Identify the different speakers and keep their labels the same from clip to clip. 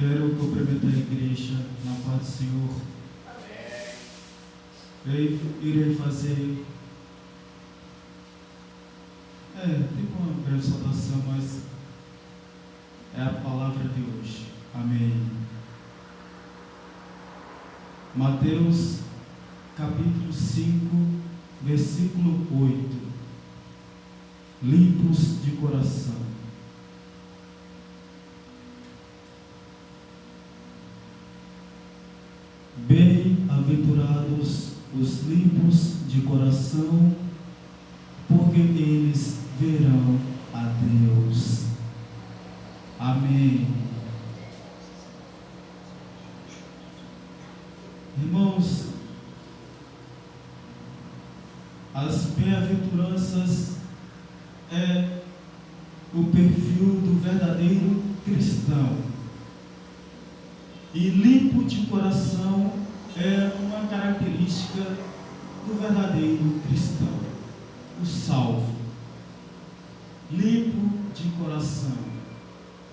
Speaker 1: Quero cumprimentar a igreja na paz do Senhor. Eu irei fazer tipo uma breve saudação, mas é a palavra de hoje. Amém. Mateus capítulo 5, versículo 8. Limpos de coração. Bem-aventurados os limpos de coração, porque eles verão a Deus. Amém. Irmãos, as bem-aventuranças é o perfil do verdadeiro cristão. E limpo de coração é uma característica do verdadeiro cristão, o salvo. Limpo de coração.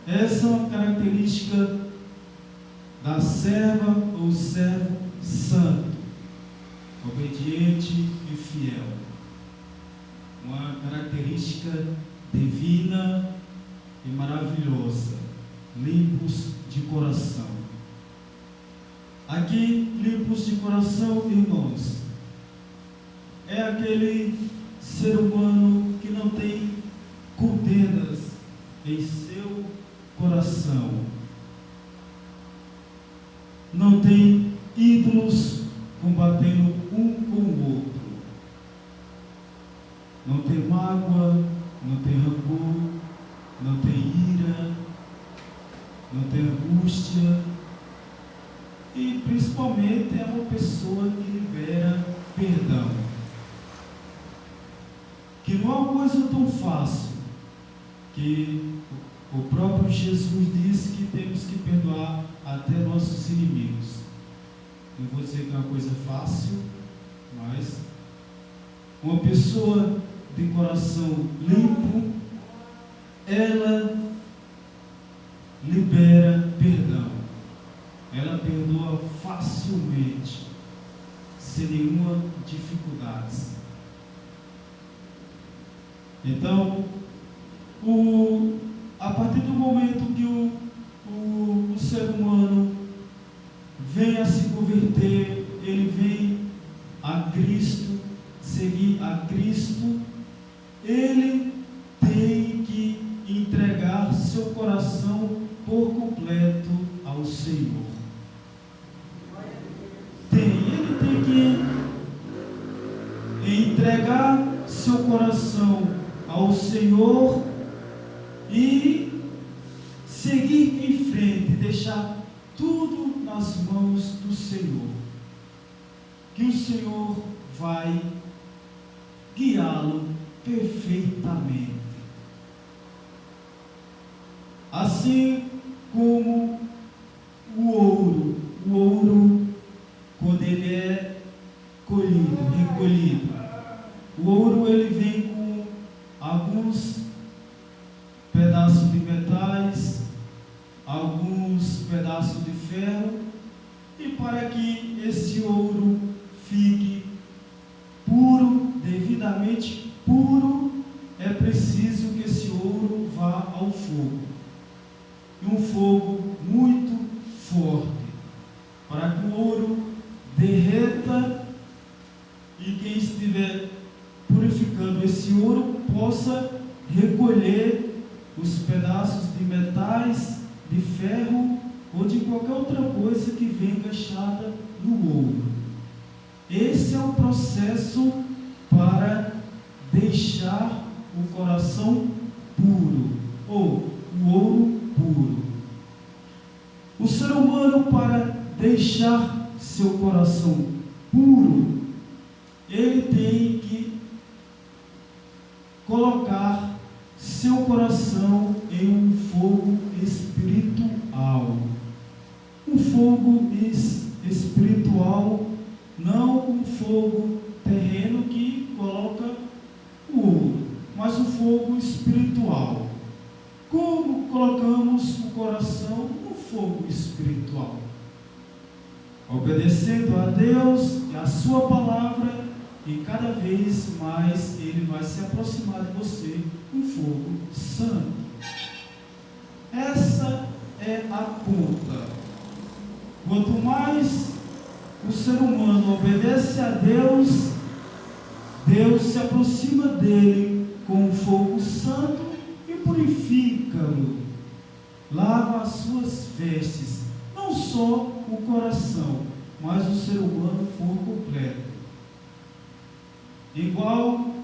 Speaker 1: Essa é uma característica da serva ou servo santo, obediente e fiel. Uma característica divina e maravilhosa. Limpos de coração. Aqui, limpos de coração, irmãos, é aquele ser humano que não tem contendas em seu coração, não tem ídolos combatendo um com o outro, não tem mágoa, não tem rancor, não tem ira, não tem angústia. E principalmente é uma pessoa que libera perdão, que não é uma coisa tão fácil, que o próprio Jesus disse que temos que perdoar até nossos inimigos. Não vou dizer que é uma coisa fácil, mas uma pessoa de coração limpo, ela libera perdão. Ela perdoa facilmente, sem nenhuma dificuldade. Então, a partir do momento que o ser humano vem a se converter, ele vem a Cristo, seguir a Cristo, ele tem que entregar seu coração por completo ao Senhor. Ele tem que entregar seu coração ao Senhor e seguir em frente, deixar tudo nas mãos do Senhor, que o Senhor vai guiá-lo perfeitamente. Assim como o ouro, quando ele é recolhido, o ouro ele vem com alguns pedaços de metais, alguns pedaços de ferro, e para que esse ouro fique puro, devidamente puro, é preciso que esse ouro vá ao fogo, e um fogo muito forte, para que o ouro derreta e quem estiver purificando esse ouro possa recolher os pedaços de metais, de ferro ou de qualquer outra coisa que venha encaixada no ouro. Esse é o processo para deixar o coração puro, ou o ouro puro. O ser humano, para deixar seu coração puro, ele tem que colocar seu coração em um fogo espiritual. Um fogo espiritual, não um fogo terreno que coloca o ouro, mas um fogo espiritual. Como colocamos o coração no fogo espiritual. Obedecendo a Deus e a sua palavra, e cada vez mais Ele vai se aproximar de você com fogo santo. Essa é a conta. Quanto mais o ser humano obedece a Deus, Deus se aproxima dele com o fogo santo e purifica-o. Lava as suas vestes, não só o coração, mas o ser humano por completo. Igual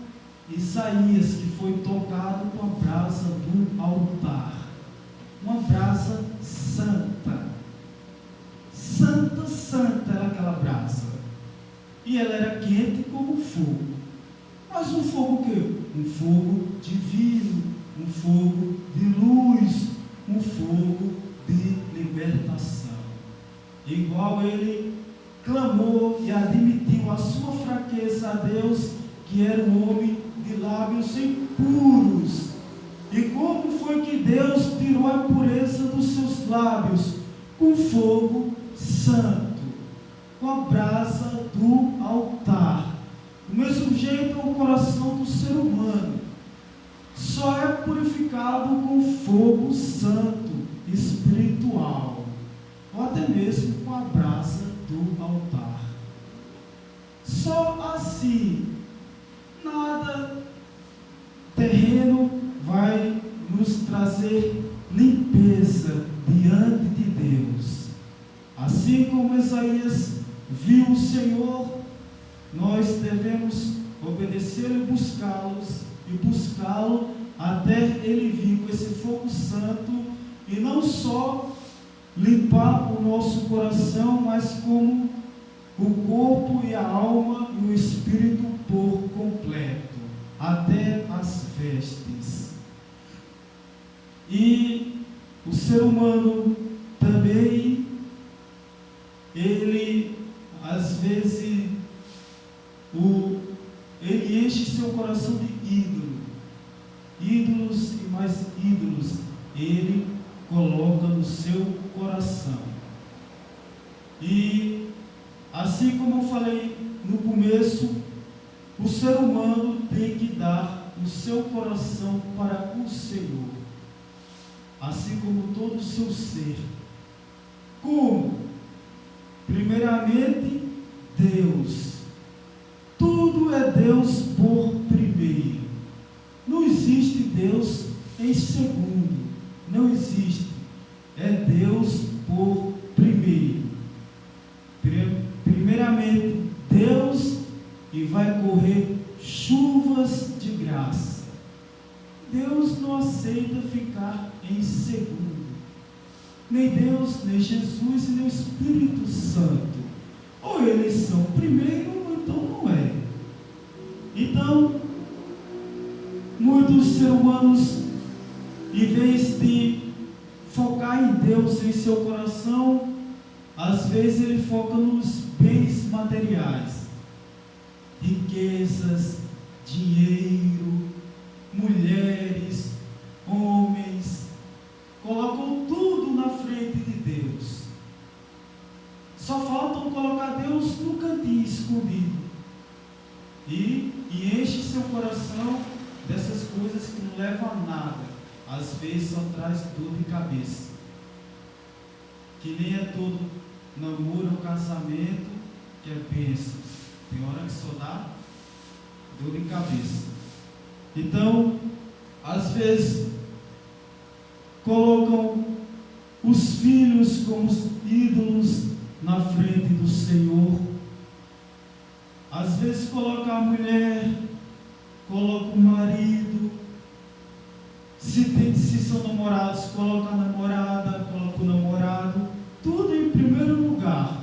Speaker 1: Isaías, que foi tocado com a brasa do altar. Uma brasa santa. Santa, santa era aquela brasa. E ela era quente como fogo. Mas um fogo o quê? Um fogo divino, um fogo de luz, um fogo de libertação. Igual ele clamou e admitiu a sua fraqueza a Deus, que era um homem de lábios impuros. E como foi que Deus tirou a impureza dos seus lábios? Com fogo santo, com a brasa do altar. Do mesmo jeito, o coração do ser humano só é purificado com fogo santo, espiritual, ou até mesmo com a brasa do altar. Só assim, nada terreno vai nos trazer limpeza diante de Deus. Assim como Isaías viu o Senhor, nós devemos obedecer e buscá-lo até ele vir com esse fogo santo, e não só limpar o nosso coração, mas como o corpo e a alma e o espírito por completo, até as vestes. E o ser humano também, ele às vezes ele enche seu coração de ídolos e mais ídolos ele coloca no seu coração. E assim como eu falei no começo, o ser humano tem que dar o seu coração para o Senhor, assim como todo o seu ser. Como? Primeiramente, Deus. Tudo é Deus por primeiro. Não existe Deus em segundo. Não existe. É Deus por primeiro. Primeiramente, Deus, e vai correr chuvas de graça. Deus não aceita ficar em segundo. Nem Deus, nem Jesus e nem o Espírito Santo. Ou eles são primeiro, ou então não é. Então, muitos seres humanos, em vez de focar em Deus em seu coração, às vezes ele foca nos bens materiais, riquezas, dinheiro, mulheres, homens, colocam tudo na frente de Deus. Só faltam colocar Deus no cantinho escondido. E enche seu coração dessas coisas que não levam a nada. Às vezes só traz dor de cabeça. Que nem é todo namoro ou casamento que é bênção. Tem hora que só dá dor de cabeça. Então, às vezes, colocam os filhos como ídolos na frente do Senhor. Às vezes coloca a mulher, coloca o marido. Se são namorados, coloca a namorada, coloca o namorado. Tudo em primeiro lugar.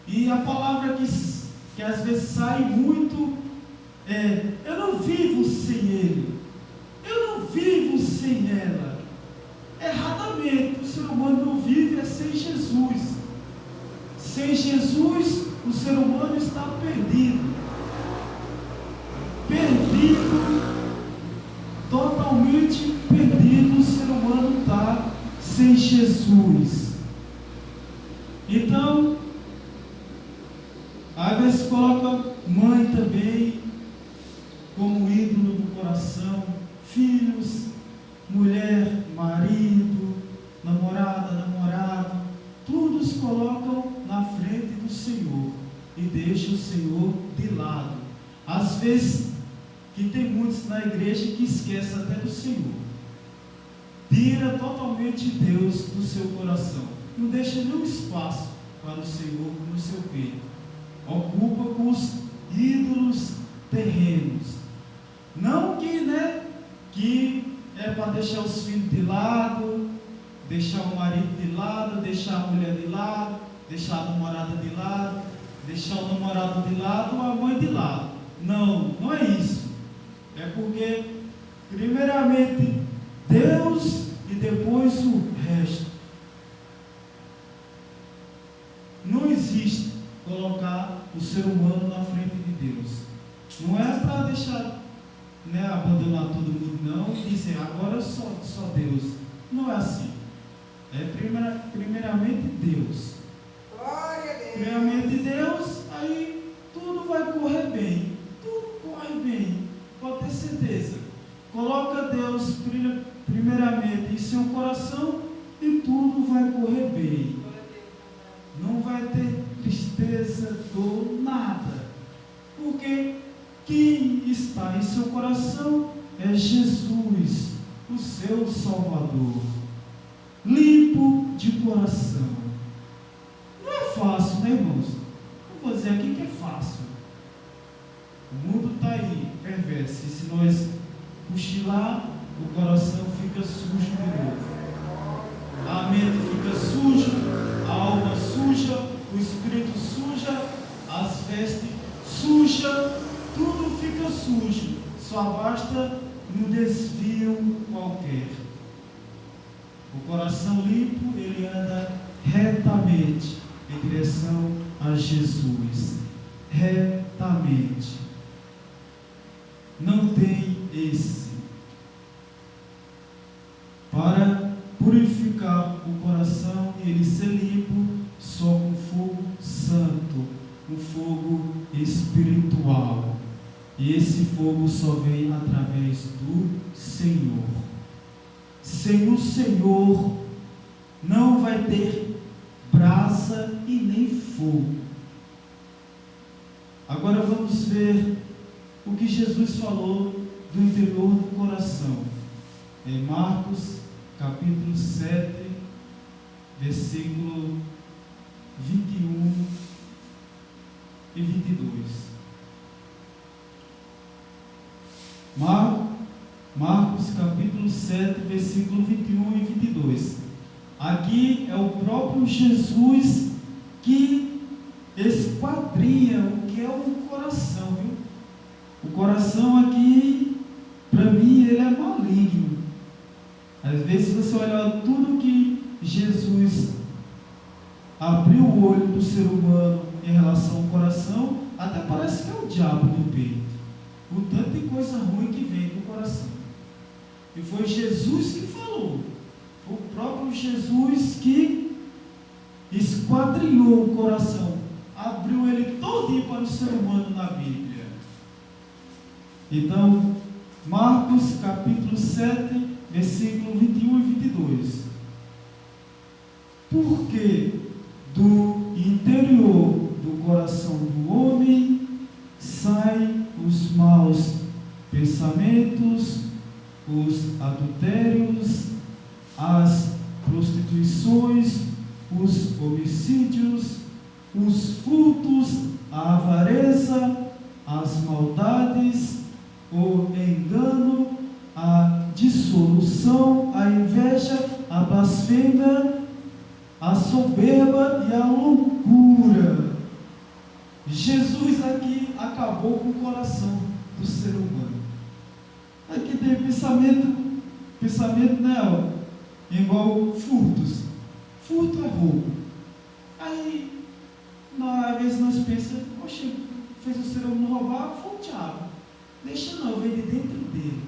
Speaker 1: E a palavra que às vezes sai muito é: eu não vivo sem ele, eu não vivo sem ela. Erradamente, o ser humano não vive sem Jesus. Sem Jesus, o ser humano está perdido. Totalmente perdido, o ser humano está sem Jesus. Às vezes coloca mãe também como ídolo do coração, filhos, mulher, marido, namorado, todos colocam na frente do Senhor e deixam o Senhor de lado. Às vezes, que tem muitos na igreja que esquecem até do Senhor. Tira totalmente Deus do seu coração. Não deixa nenhum espaço para o Senhor no seu peito. Ocupa com os ídolos terrenos. Não que é para deixar os filhos de lado, deixar o marido de lado, deixar a mulher de lado, deixar a namorada de lado, deixar o namorado de lado ou a mãe de lado. Não é isso. É porque, primeiramente, Deus e depois o resto. Não existe colocar o ser humano na frente de Deus. Não é para deixar, abandonar todo mundo, não, e dizer agora só Deus. Não é assim. É primeiramente Deus.
Speaker 2: Glória a Deus.
Speaker 1: Primeiramente Deus, aí tudo vai correr bem. Tudo corre bem, pode ter certeza. Coloca Deus primeiramente em seu coração e tudo vai correr bem. Não vai ter tristeza, dor, nada. Porque quem está em seu coração é Jesus, o seu Salvador. Limpo de coração. Não é fácil, né, irmãos? Não vou dizer aqui que é fácil. O mundo está aí, perverso. E se nós cochilar, o coração fica sujo de novo. A mente fica suja, a alma suja, o espírito suja, as vestes suja, tudo fica sujo. Só basta um desvio qualquer. O coração limpo, ele anda retamente em direção a Jesus. Retamente. Não tem esse. Para purificar o coração e ele ser limpo, só com fogo santo, um fogo espiritual. E esse fogo só vem através do Senhor. Sem o Senhor não vai ter brasa e nem fogo. Agora vamos ver o que Jesus falou do interior do coração. Em Marcos, capítulo 7, versículo 21 e 22. Marcos, capítulo 7, versículo 21 e 22. Aqui é o próprio Jesus que esquadrinha o que é o coração, viu? O coração aqui, para mim, ele é maligno. Às vezes você olha tudo que Jesus abriu o olho do ser humano em relação ao coração, até parece que é o diabo no peito. O tanto de coisa ruim que vem do coração. E foi Jesus que falou. Foi o próprio Jesus que esquadrinhou o coração. Abriu ele todinho para o ser humano na Bíblia. Então, Marcos capítulo 7, versículo 21 e 22. Porque do interior do coração do homem saem os maus pensamentos, os adultérios, as prostituições, os homicídios, os furtos, a avareza, as maldades, o engano, a dissolução, a inveja, a blasfêmia, a soberba e a loucura. Jesus aqui acabou com o coração do ser humano. Aqui tem pensamento não, igual furtos. Furto é roubo. Aí, às vezes nós pensamos, poxa, fez o ser humano roubar, foi o diabo. Deixa não, vem de dentro dele.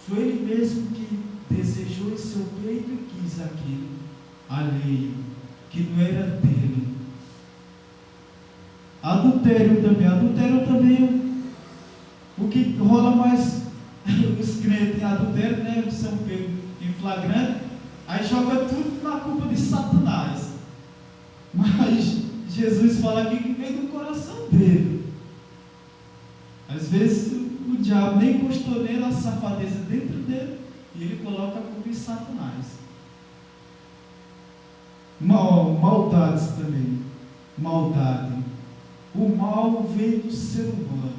Speaker 1: Foi ele mesmo que desejou em seu peito e quis aquilo alheio, que não era dele. Adultério também, o que rola mais, os crentes em adultério, né, são pegos em flagrante, aí joga tudo na culpa de Satanás. Mas Jesus fala aqui que vem do coração dele. Às vezes o diabo nem encostou nele, a safadeza dentro dele, e ele coloca a culpa em Satanás. Maldades também. Maldade. O mal vem do ser humano.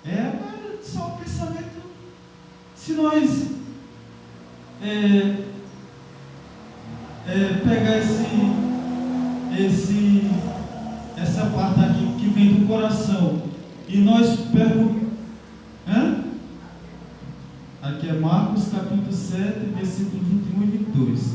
Speaker 1: É só um pensamento. Se nós pegar essa parte aqui que vem do coração e nós perguntamos, aqui é Marcos capítulo 7, versículo 21 e 22.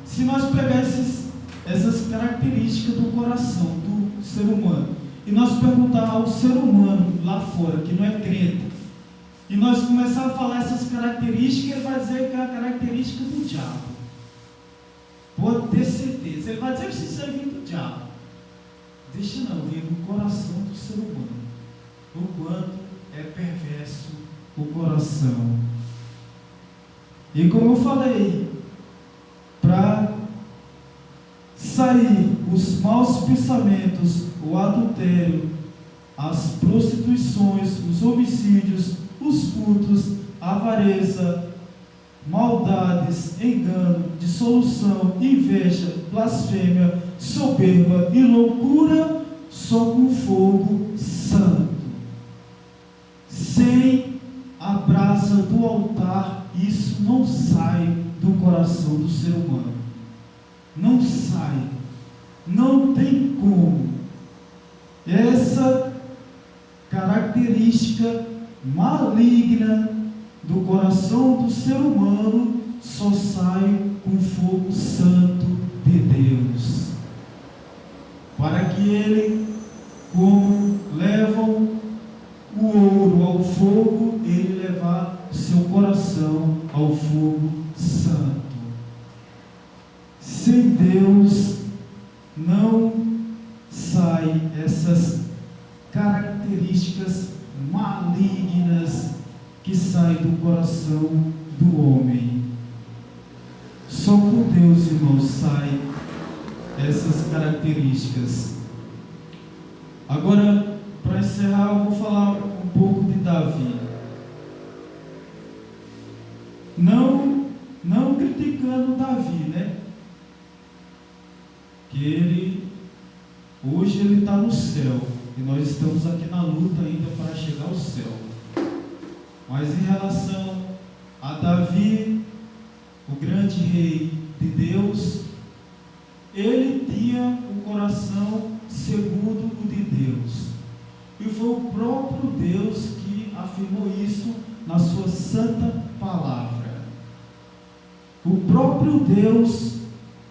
Speaker 1: Se nós pegarmos essas características do coração do ser humano e nós perguntar ao ser humano lá fora, que não é crente, e nós começar a falar essas características, ele vai dizer que é a característica do diabo. Pode ter certeza. Ele vai dizer que isso aí vem do diabo. Deixa não, vem do coração do ser humano. O quanto é perverso o coração. E como eu falei, para sair os maus pensamentos, o adultério, as prostituições, os homicídios, os furtos, a avareza, maldades, engano, dissolução, inveja, blasfêmia, soberba e loucura, só com fogo santo. Sem a brasa do altar, isso não sai do coração do ser humano. Não sai. Não tem como. Essa característica maligna do coração do ser humano só sai com fogo santo de Deus, para que ele, como levam o ouro ao fogo, ele levar seu coração ao fogo santo. Sem Deus não sai essas características malignas que saem do coração do homem. Só com Deus, irmãos, saem essas características. Agora, para encerrar, eu vou falar um pouco de Davi. Não criticando Davi, né? Que hoje ele está no céu, e nós estamos aqui na luta ainda para chegar ao céu. Mas em relação a Davi, o grande rei de Deus, ele tinha o coração segundo o de Deus. E foi o próprio Deus que afirmou isso na sua santa palavra. O próprio Deus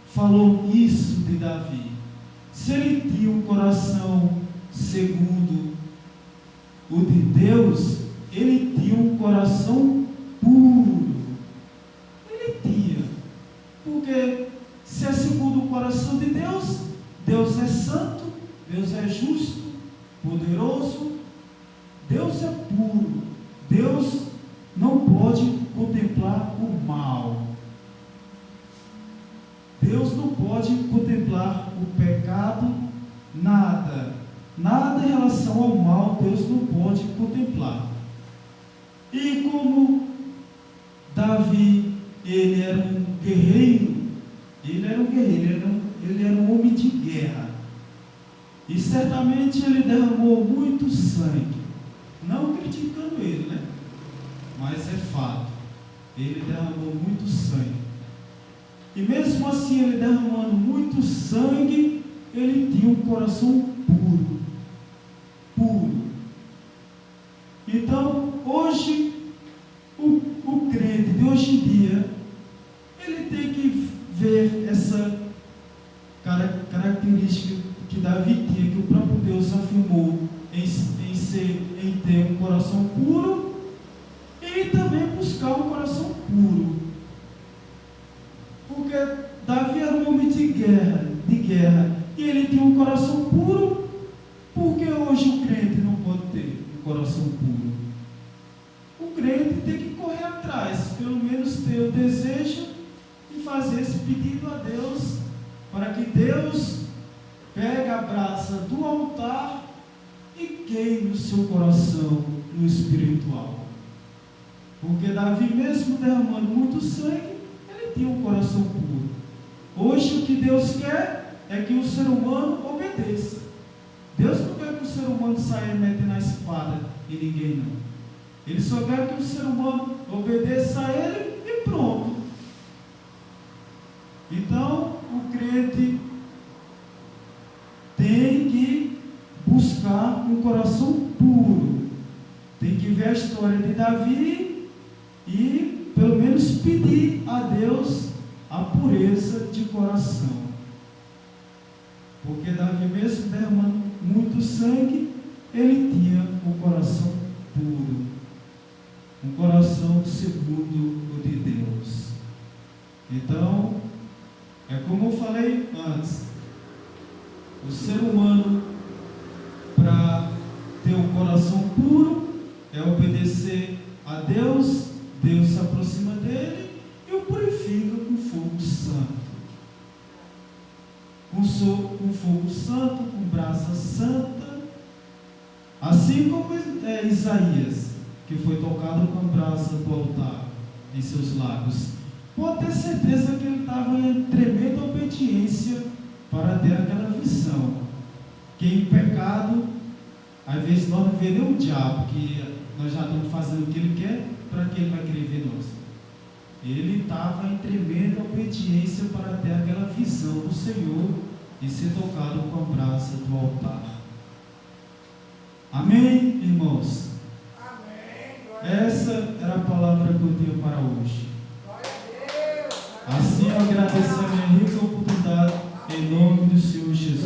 Speaker 1: falou isso de Davi. Se ele tinha um coração segundo o de Deus, ele tinha um coração puro. Ele tinha. Porque se é segundo o coração de Deus, Deus é santo, Deus é justo, poderoso, Deus é puro. Deus não pode contemplar o mal. Deus não pode contemplar o pecado, nada em relação ao mal, Deus não pode contemplar. E como Davi, ele era um guerreiro, ele era um homem de guerra, e certamente ele derramou muito sangue, não criticando ele, né? Mas é fato, ele derramou muito sangue. E mesmo assim, ele derramando muito sangue, ele tinha um coração puro. Então, hoje, o crente de hoje em dia, ele tem que ver essa característica que Davi tinha, que o próprio Deus afirmou em ter um coração puro, e também buscar um coração puro. Porque Davi era um homem de guerra, guerra e ele tinha um coração puro, por que hoje o crente não pode ter um coração puro? O crente tem que correr atrás, pelo menos ter o desejo de fazer esse pedido a Deus, para que Deus pegue a brasa do altar e queime o seu coração no espiritual. Porque Davi, mesmo derramando muito sangue, ele tinha um coração puro. Hoje o que Deus quer é que o ser humano obedeça. Deus não quer que o ser humano saia metendo a espada em ninguém, não. Ele só quer que o ser humano obedeça a ele e pronto. Então, o crente tem que buscar um coração puro. Tem que ver a história de Davi e, pelo menos, pedir a Deus a pureza de coração. Porque Davi, mesmo derramando muito sangue, ele tinha o coração puro. Um coração segundo o de Deus. Então, é como eu falei antes, o ser humano, para ter um coração puro, é obedecer a Deus, Deus se aproxima dele e o purifica com fogo santo. Com fogo santo, com brasa santa, assim como Isaías, que foi tocado com a brasa do altar em seus lábios. Pode ter certeza que ele estava em tremenda obediência para ter aquela visão. Que em pecado, às vezes nós não vemos nem o diabo, que nós já estamos fazendo o que ele quer, para que ele vai querer ver nós. Ele estava em tremenda obediência para ter aquela visão do Senhor e ser tocado com a brasa do altar. Amém, irmãos? Essa era a palavra que eu tinha para hoje. Assim eu agradeço a minha rica oportunidade em nome do Senhor Jesus.